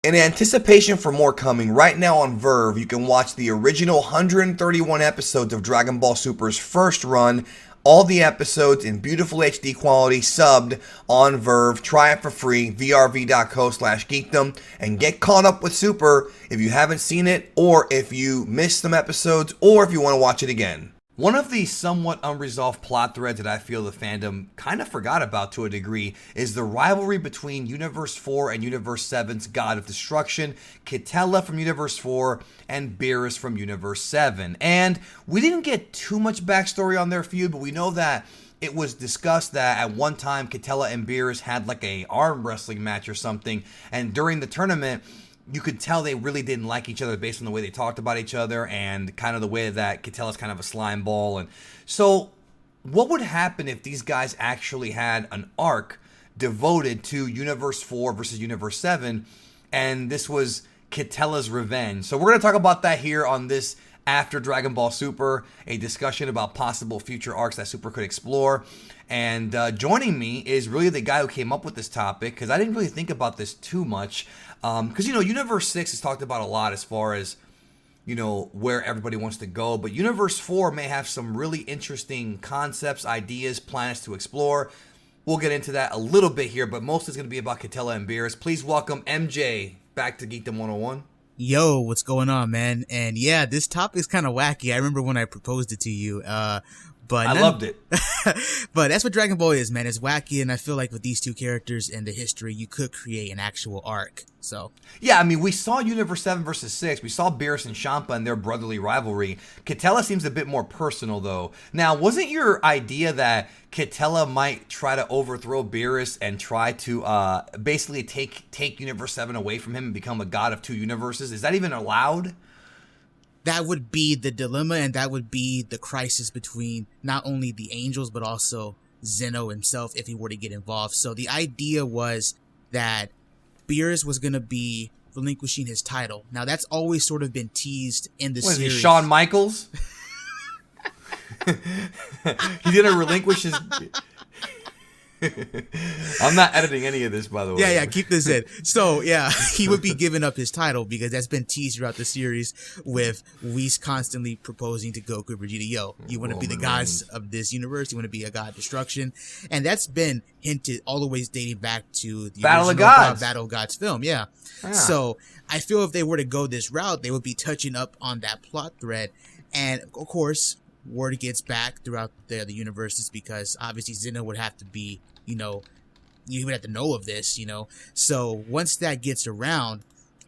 In anticipation for more coming, right now on Verve, you can watch the original 131 episodes of Dragon Ball Super's first run. All the episodes in beautiful HD quality, subbed on Verve. Try it for free, vrv.co/geekdom, and get caught up with Super if you haven't seen it, or if you missed some episodes, or if you want to watch it again. One of the somewhat unresolved plot threads that I feel the fandom kind of forgot about to a degree is the rivalry between Universe 4 and Universe 7's God of Destruction, Kitela from Universe 4 and Beerus from Universe 7. And we didn't get too much backstory on their feud, but we know that it was discussed that at one time Kitela and Beerus had like a arm wrestling match or something, and during the tournament you could tell they really didn't like each other based on the way they talked about each other and kind of the way that Kitela's kind of a slime ball. And so what would happen if these guys actually had an arc devoted to Universe 4 versus Universe 7, and this was Kitela's revenge? So we're going to talk about that here on this After Dragon Ball Super, a discussion about possible future arcs that Super could explore. And joining me is really the guy who came up with this topic, because I didn't really think about this too much. Because, Universe 6 is talked about a lot as far as, where everybody wants to go. But Universe 4 may have some really interesting concepts, ideas, planets to explore. We'll get into that a little bit here, but mostly it's going to be about Kitela and Beerus. Please welcome MJ back to Geekdom 101. Yo, what's going on, man? And yeah, this topic is kind of wacky. I remember when I proposed it to you. But I loved it. But that's what Dragon Ball is, man. It's wacky, and I feel like with these two characters and the history, you could create an actual arc. So yeah, I mean, we saw Universe 7 versus 6. We saw Beerus and Champa and their brotherly rivalry. Kitela seems a bit more personal, though. Now, wasn't your idea that Kitela might try to overthrow Beerus and try to basically take Universe 7 away from him and become a god of two universes? Is that even allowed? that would be the dilemma, and that would be the crisis between not only the angels, but also Zeno himself if he were to get involved. So the idea was that Beerus was going to be relinquishing his title. Now, that's always sort of been teased in the series. Is he, Shawn Michaels? He didn't relinquish his... I'm not editing any of this, by the way. Yeah, keep this in. So, yeah, he would be giving up his title because that's been teased throughout the series with Whis constantly proposing to Goku and Vegeta, yo, you want to be the gods of this universe? You want to be a god of destruction? And that's been hinted all the ways dating back to the Battle of Gods. Battle of Gods film, yeah. So, I feel if they were to go this route, they would be touching up on that plot thread. And, of course, word gets back throughout the universes because obviously Zeno would have to be, you would have to know of this, So once that gets around,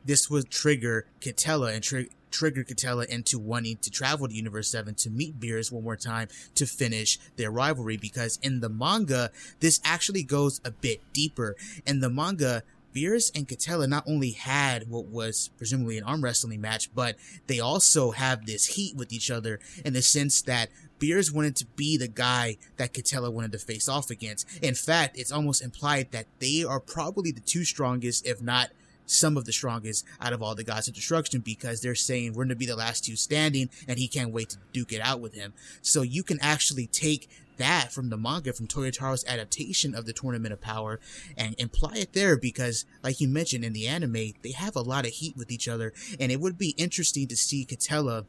this would trigger Kitela and trigger Kitela into wanting to travel to Universe 7 to meet Beerus one more time to finish their rivalry, because in the manga, this actually goes a bit deeper. In the manga, Beerus and Kitela not only had what was presumably an arm wrestling match, but they also have this heat with each other in the sense that Beerus wanted to be the guy that Kitela wanted to face off against. In fact, it's almost implied that they are probably the two strongest, if not some of the strongest out of all the gods of destruction, because they're saying we're going to be the last two standing and he can't wait to duke it out with him. So you can actually take that from the manga, from Toyotaro's adaptation of the Tournament of Power, and imply it there because, like you mentioned, in the anime, they have a lot of heat with each other, and it would be interesting to see Kitela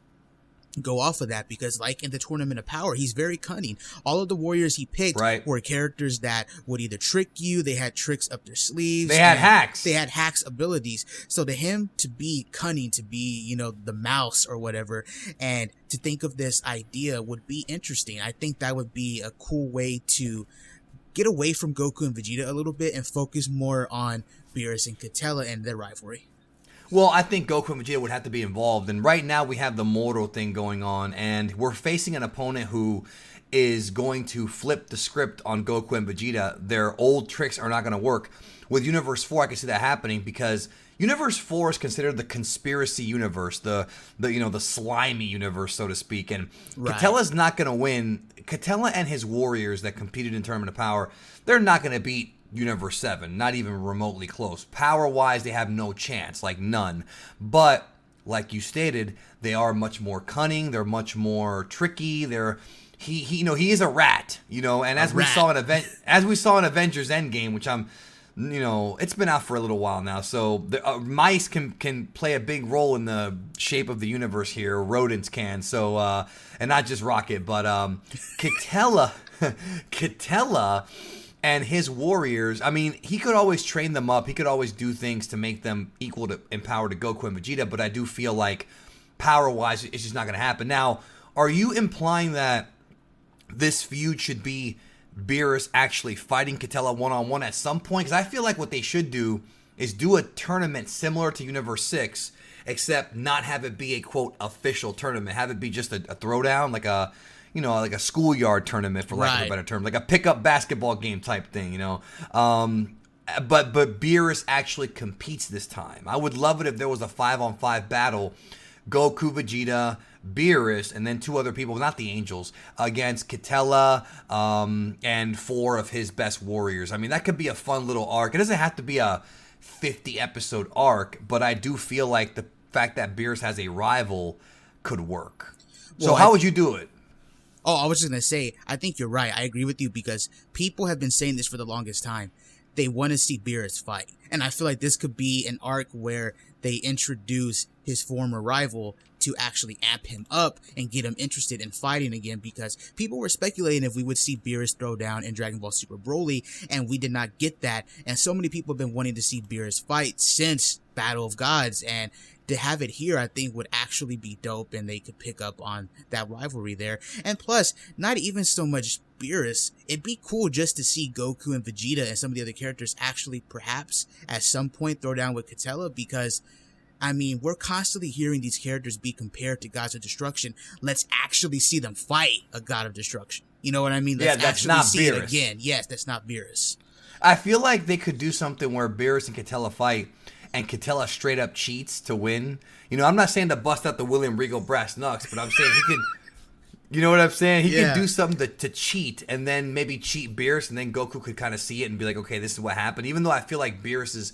go off of that because, like in the Tournament of Power, he's very cunning. All of the warriors he picked were characters that would either trick you, they had tricks up their sleeves. They had hacks. They had hacks abilities. So to him to be cunning, to be, the mouse or whatever, and to think of this idea would be interesting. I think that would be a cool way to get away from Goku and Vegeta a little bit and focus more on Beerus and Kitela and their rivalry. Well, I think Goku and Vegeta would have to be involved. And right now we have the Mortal thing going on. And we're facing an opponent who is going to flip the script on Goku and Vegeta. Their old tricks are not going to work. With Universe 4, I can see that happening because Universe 4 is considered the conspiracy universe, the slimy universe, so to speak. And Kitela's not going to win. Kitela and his warriors that competed in Tournament of Power, they're not going to beat Universe 7, not even remotely close. Power-wise, they have no chance, like none. But, like you stated, they are much more cunning, they're much more tricky, he is a rat, and as we saw in Avengers Endgame, which I'm it's been out for a little while now, so the mice can play a big role in the shape of the universe here. Rodents can, so and not just Rocket, but Kitella, Kitella, and his warriors. I mean, he could always train them up. He could always do things to make them equal to in power to Goku and Vegeta. But I do feel like power-wise, it's just not going to happen. Now, are you implying that this feud should be Beerus actually fighting Kitella one-on-one at some point? Because I feel like what they should do is do a tournament similar to Universe 6, except not have it be a, quote, official tournament. Have it be just a throwdown, like a schoolyard tournament, for lack of a better term. Like a pickup basketball game type thing, But Beerus actually competes this time. I would love it if there was a 5-on-5 battle. Goku, Vegeta, Beerus, and then 2 other people, not the Angels, against Kitella and 4 of his best warriors. I mean, that could be a fun little arc. It doesn't have to be a 50-episode arc, but I do feel like the fact that Beerus has a rival could work. So how would you do it? Oh, I was just going to say, I think you're right. I agree with you because people have been saying this for the longest time. They want to see Beerus fight. And I feel like this could be an arc where they introduce his former rival to actually amp him up and get him interested in fighting again, because people were speculating if we would see Beerus throw down in Dragon Ball Super Broly, and we did not get that. And so many people have been wanting to see Beerus fight since Battle of Gods, and to have it here, I think would actually be dope, and they could pick up on that rivalry there. And plus, not even so much Beerus, it'd be cool just to see Goku and Vegeta and some of the other characters actually perhaps at some point throw down with Kitella, because I mean, we're constantly hearing these characters be compared to gods of destruction. Let's actually see them fight a god of destruction. You know what I mean? Let's that's not see Beerus. it again. Yes, that's not Beerus. I feel like they could do something where Beerus and Kitella fight, and Kitella straight up cheats to win. I'm not saying to bust out the William Regal brass knucks, but I'm saying he could. You know what I'm saying? He could do something to cheat, and then maybe cheat Beerus, and then Goku could kind of see it and be like, okay, this is what happened. Even though I feel like Beerus is...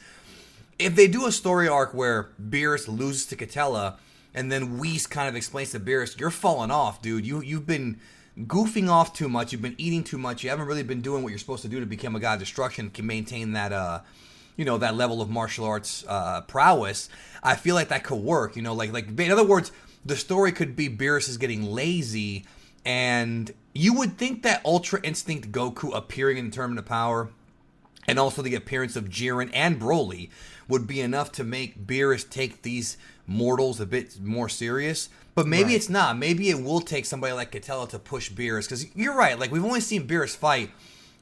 If they do a story arc where Beerus loses to Kitella, and then Whis kind of explains to Beerus, you're falling off, dude. You've been goofing off too much. You've been eating too much. You haven't really been doing what you're supposed to do to become a god of destruction, can maintain that, that level of martial arts prowess. I feel like that could work. In other words, the story could be Beerus is getting lazy, and you would think that Ultra Instinct Goku appearing in the Tournament of Power, and also the appearance of Jiren and Broly, would be enough to make Beerus take these mortals a bit more serious. But maybe it's not. Maybe it will take somebody like Kitella to push Beerus. Because you're right. Like, we've only seen Beerus fight,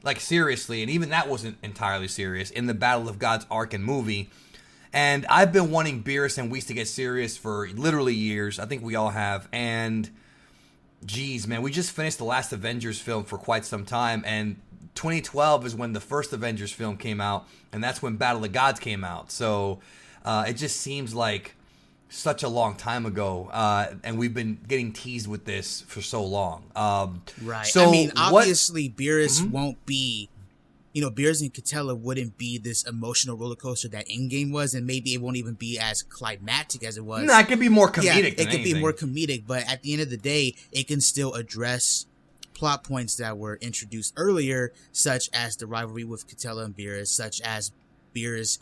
like, seriously. And even that wasn't entirely serious in the Battle of Gods arc and movie. And I've been wanting Beerus and Whis to get serious for literally years. I think we all have. And, geez, man, we just finished the last Avengers film for quite some time. And 2012 is when the first Avengers film came out, and that's when Battle of Gods came out. So it just seems like such a long time ago, and we've been getting teased with this for so long. Right. So I mean, obviously, Beerus won't be... Beerus and Kitella wouldn't be this emotional roller coaster that Endgame was, and maybe it won't even be as climactic as it was. No, it could be more comedic. Yeah, than it could anything. be more comedic, but at the end of the day, it can still address plot points that were introduced earlier, such as the rivalry with Kitella and Beerus, such as Beerus,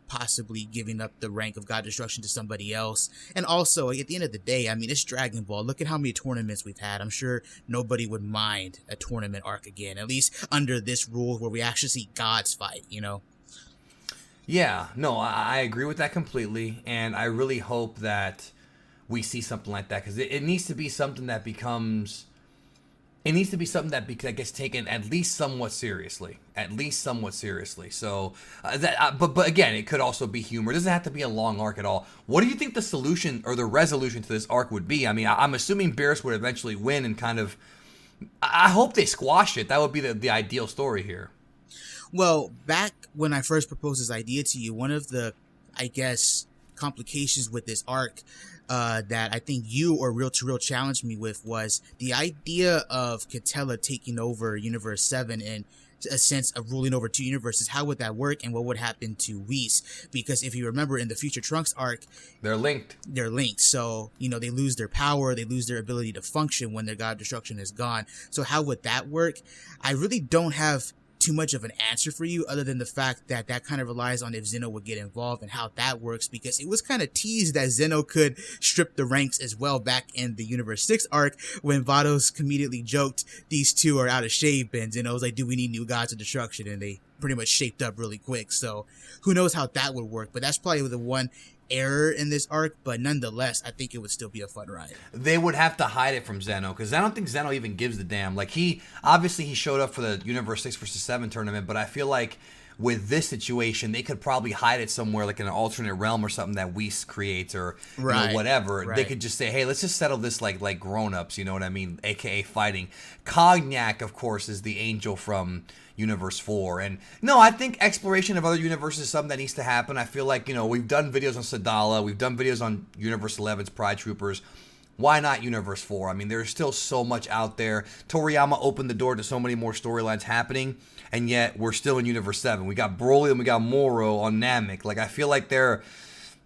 possibly giving up the rank of God Destruction to somebody else. And also, at the end of the day, I mean, it's Dragon Ball. Look at how many tournaments we've had. I'm sure nobody would mind a tournament arc again, at least under this rule where we actually see gods fight, Yeah, no, I agree with that completely, and I really hope that we see something like that, because it needs to be something that becomes... It needs to be something that gets taken at least somewhat seriously. So, but again, it could also be humor. It doesn't have to be a long arc at all. What do you think the solution or the resolution to this arc would be? I mean, I'm assuming Beerus would eventually win and kind of... I hope they squash it. That would be the ideal story here. Well, back when I first proposed this idea to you, one of the, I guess, complications with this arc that I think you or Real to Real challenged me with was the idea of Kitella taking over Universe 7 and a sense of ruling over 2 universes. How would that work, and what would happen to Whis? Because if you remember in the Future Trunks arc, they're linked. So, they lose their power, they lose their ability to function when their God Destruction is gone. So how would that work? I really don't have too much of an answer for you, other than the fact that that kind of relies on if Zeno would get involved and how that works, because it was kind of teased that Zeno could strip the ranks as well back in the Universe 6 arc when Vados comedically joked these two are out of shape, and Zeno was like, do we need new gods of destruction? And they pretty much shaped up really quick. So who knows how that would work, but that's probably the one error in this arc, but nonetheless, I think it would still be a fun ride. They would have to hide it from Zeno, because I don't think Zeno even gives a damn. Like, he showed up for the Universe 6 vs. 7 tournament, but I feel like with this situation, they could probably hide it somewhere, like in an alternate realm or something that Whis creates, or you know, whatever. Right. They could just say, hey, let's just settle this like grown-ups, you know what I mean? AKA fighting. Cognac, of course, is the angel from Universe 4. And no, I think exploration of other universes is something that needs to happen. I feel like, you know, we've done videos on Sadala, we've done videos on Universe 11's Pride Troopers. Why not Universe 4? I mean, there's still so much out there. Toriyama opened the door to so many more storylines happening, and yet we're still in Universe 7. We got Broly and we got Moro on Namek. Like, I feel like they're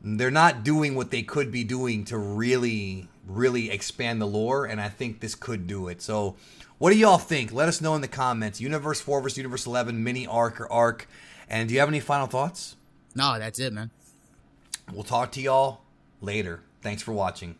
not doing what they could be doing to really, really expand the lore, and I think this could do it. So, what do y'all think? Let us know in the comments. Universe 4 versus Universe 11, mini arc or arc. And do you have any final thoughts? No, that's it, man. We'll talk to y'all later. Thanks for watching.